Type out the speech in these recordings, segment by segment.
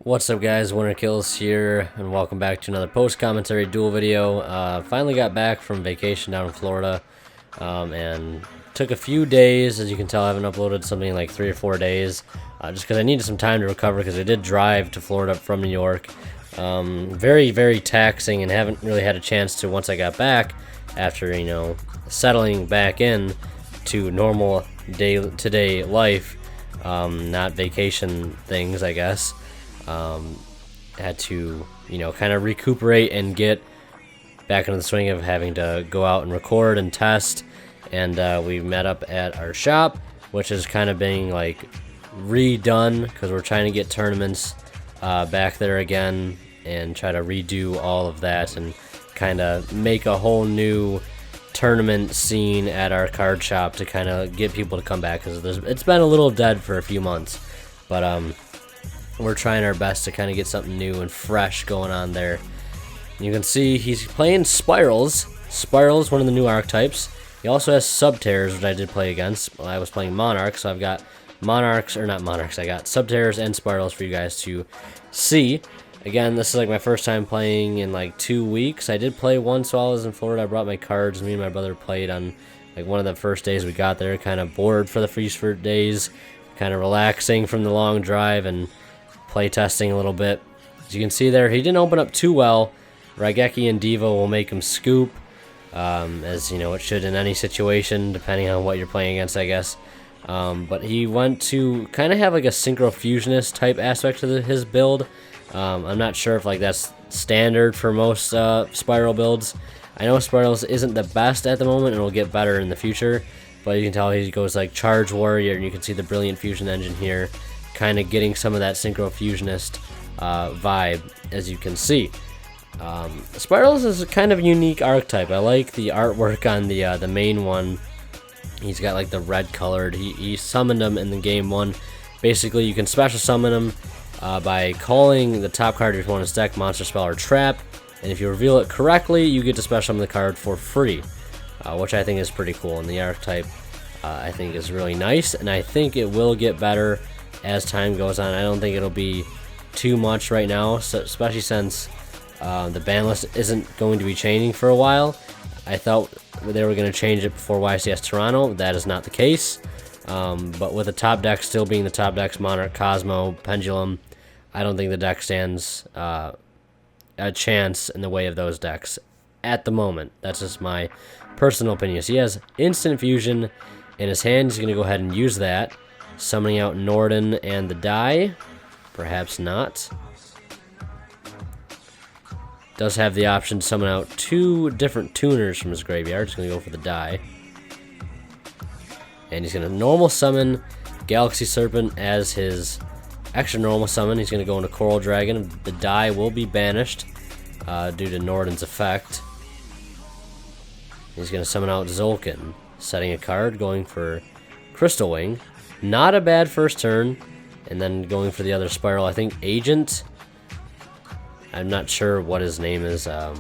What's up, guys? Winter Kills here, and welcome back to another post-commentary duel video. Finally got back from vacation down in Florida, and took a few days. As you can tell, I haven't uploaded something in like 3 or 4 days, just because I needed some time to recover, because I did drive to Florida from New York. Very, very taxing, and haven't really had a chance to, once I got back, after, settling back in to normal day-to-day life, not vacation things, I guess. Had to, kind of recuperate and get back into the swing of having to go out and record and test. And we met up at our shop, which is kind of being like redone because we're trying to get tournaments back there again and try to redo all of that and kind of make a whole new tournament scene at our card shop to kind of get people to come back, because it's been a little dead for a few months, but we're trying our best to kind of get something new and fresh going on there. You can see he's playing SPYrals. SPYrals, one of the new archetypes. He also has Subterrors, which I did play against. Well, I was playing Monarchs, so I've got Monarchs, or not Monarchs, I got Subterrors and SPYrals for you guys to see. Again, this is like my first time playing in like 2 weeks. I did play once while I was in Florida. I brought my cards. Me and my brother played on like one of the first days we got there. Kind of bored for the first days. Kind of relaxing from the long drive and play testing a little bit. As you can see there, he didn't open up too well. Raigeki and Diva will make him scoop, as it should in any situation, depending on what you're playing against, I guess. But he went to kind of have like a synchro fusionist type aspect to his build. I'm not sure if like that's standard for most SPYral builds. I know SPYrals isn't the best at the moment and will get better in the future, but you can tell he goes like Charge Warrior, and you can see the Brilliant Fusion Engine here, kind of getting some of that synchro fusionist vibe, as you can see. SPYrals is a kind of unique archetype. I like the artwork on the main one. He's got like the red colored. He summoned him in the game one. Basically, you can special summon him by calling the top card of your opponent's deck, monster, spell, or trap, and if you reveal it correctly, you get to special summon the card for free, which I think is pretty cool. And the archetype I think is really nice, and I think it will get better as time goes on. I don't think it'll be too much right now, so especially since the ban list isn't going to be changing for a while. I thought they were going to change it before YCS Toronto. That is not the case. But with the top deck still being the top decks, Monarch, Cosmo, Pendulum, I don't think the deck stands a chance in the way of those decks at the moment. That's just my personal opinion. So he has Instant Fusion in his hand. He's going to go ahead and use that, summoning out Norden and the die. Perhaps not. Does have the option to summon out 2 different tuners from his graveyard. He's going to go for the die. And he's going to normal summon Galaxy Serpent as his extra normal summon. He's going to go into Coral Dragon. The die will be banished due to Norden's effect. He's going to summon out Zolkin, setting a card, going for Crystal Wing. Not a bad first turn. And then going for the other SPYral, I think Agent. I'm not sure what his name is. I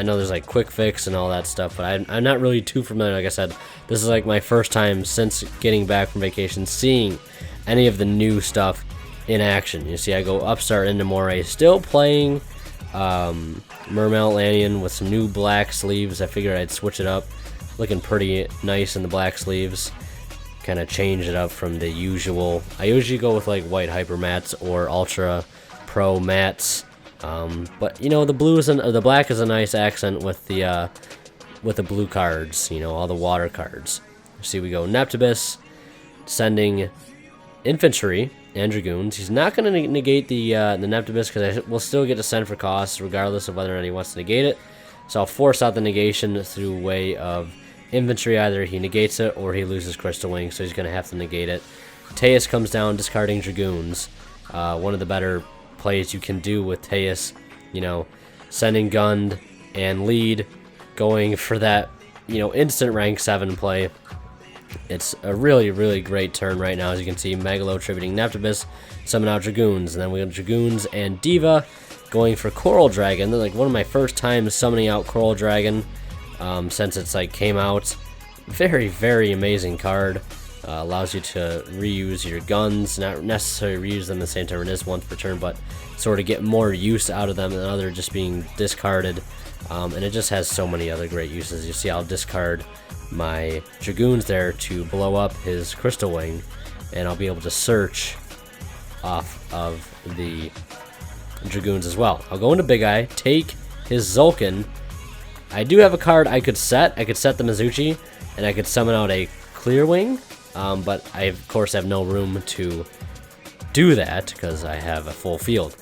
know there's like Quick Fix and all that stuff, but I'm not really too familiar. Like I said, this is like my first time since getting back from vacation seeing any of the new stuff in action. You see, I go Upstart into Moray, still playing Mermail Atlantean with some new black sleeves. I figured I'd switch it up. Looking pretty nice in the black sleeves. Kind of change it up from the usual. I usually go with like white hyper mats or ultra pro mats, but the blue the black is a nice accent with the blue cards. All the water cards. See, we go Neptibus, sending infantry and dragoons. He's not going to negate the Neptibus because I will still get to send for costs regardless of whether or not he wants to negate it. So I'll force out the negation through way of infantry. Either he negates it or he loses Crystal Wing, so he's going to have to negate it. Teus comes down, discarding dragoons. One of the better plays you can do with Teus, sending Gund and lead, going for that, instant rank 7 play. It's a really, really great turn right now. As you can see, Megalo tributing Neptibus, summon out dragoons, and then we have dragoons and Diva going for Coral Dragon. They're like one of my first times summoning out Coral Dragon since it's like came out. Very, very amazing card. Allows you to reuse your guns, not necessarily reuse them the same time it is once per turn, but sort of get more use out of them than other just being discarded. And it just has so many other great uses. You see, I'll discard my Dragoons there to blow up his Crystal Wing, and I'll be able to search off of the Dragoons as well. I'll go into Big Eye, take his Zulkin. I do have a card I could set. I could set the Mizuchi, and I could summon out a Clear Wing, but I, of course, have no room to do that because I have a full field.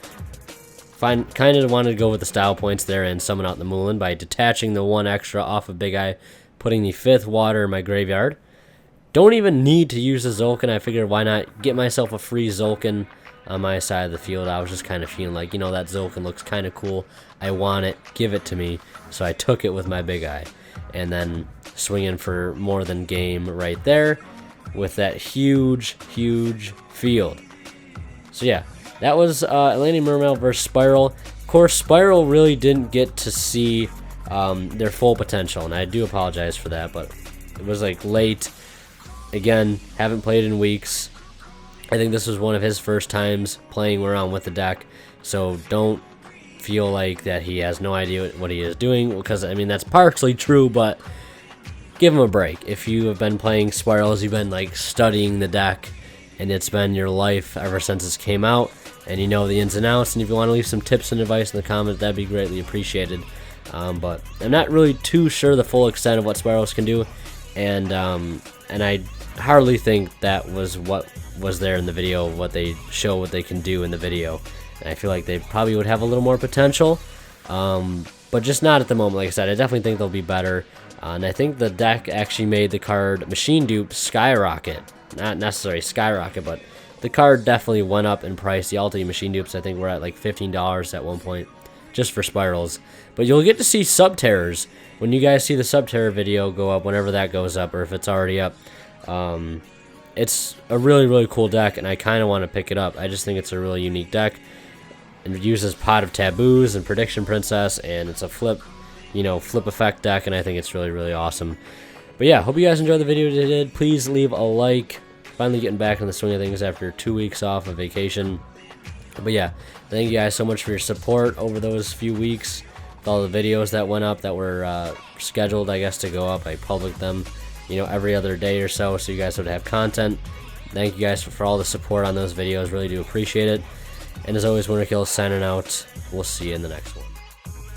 Kind of wanted to go with the style points there and summon out the Moulin by detaching the 1 extra off of Big Eye, putting the 5th water in my graveyard. Don't even need to use the Zulkin. I figured why not get myself a free Zulkin on my side of the field. I was just kind of feeling like, you know, that Zulkin looks kind of cool. I want it. Give it to me. So I took it with my Big Eye. And then swinging for more than game right there with that huge, huge field. So yeah, that was Atlantean Mermail versus SPYral. Of course, SPYral really didn't get to see their full potential, and I do apologize for that, but it was like late. Again, haven't played in weeks. I think this was one of his first times playing around with the deck, so don't feel like that he has no idea what he is doing, because I mean that's partially true, but give him a break. If you have been playing SPYrals, you've been like studying the deck, and it's been your life ever since this came out, and you know the ins and outs, and if you want to leave some tips and advice in the comments, that'd be greatly appreciated. But I'm not really too sure the full extent of what SPYrals can do, and I hardly think that was what was there in the video, what they show what they can do in the video. And I feel like they probably would have a little more potential, but just not at the moment. Like I said, I definitely think they'll be better, and I think the deck actually made the card Machine Dupe skyrocket. Not necessarily skyrocket, but the card definitely went up in price. The Ultimate Machine Dupes, I think, were at like $15 at one point, just for SPYrals. But you'll get to see Subterrors when you guys see the Subterror video go up, whenever that goes up, or if it's already up. It's a really, really cool deck, and I kind of want to pick it up. I just think it's a really unique deck. It uses Pot of Taboos and Prediction Princess, and it's a flip effect deck, and I think it's really, really awesome. But yeah, hope you guys enjoyed the video today. Please leave a like. Finally getting back in the swing of things after 2 weeks off of vacation. But yeah, thank you guys so much for your support over those few weeks. With all the videos that went up that were scheduled, I guess, to go up. I published them, every other day or so you guys would have content. Thank you guys for all the support on those videos. Really do appreciate it. And as always, Winterkill signing out. We'll see you in the next one.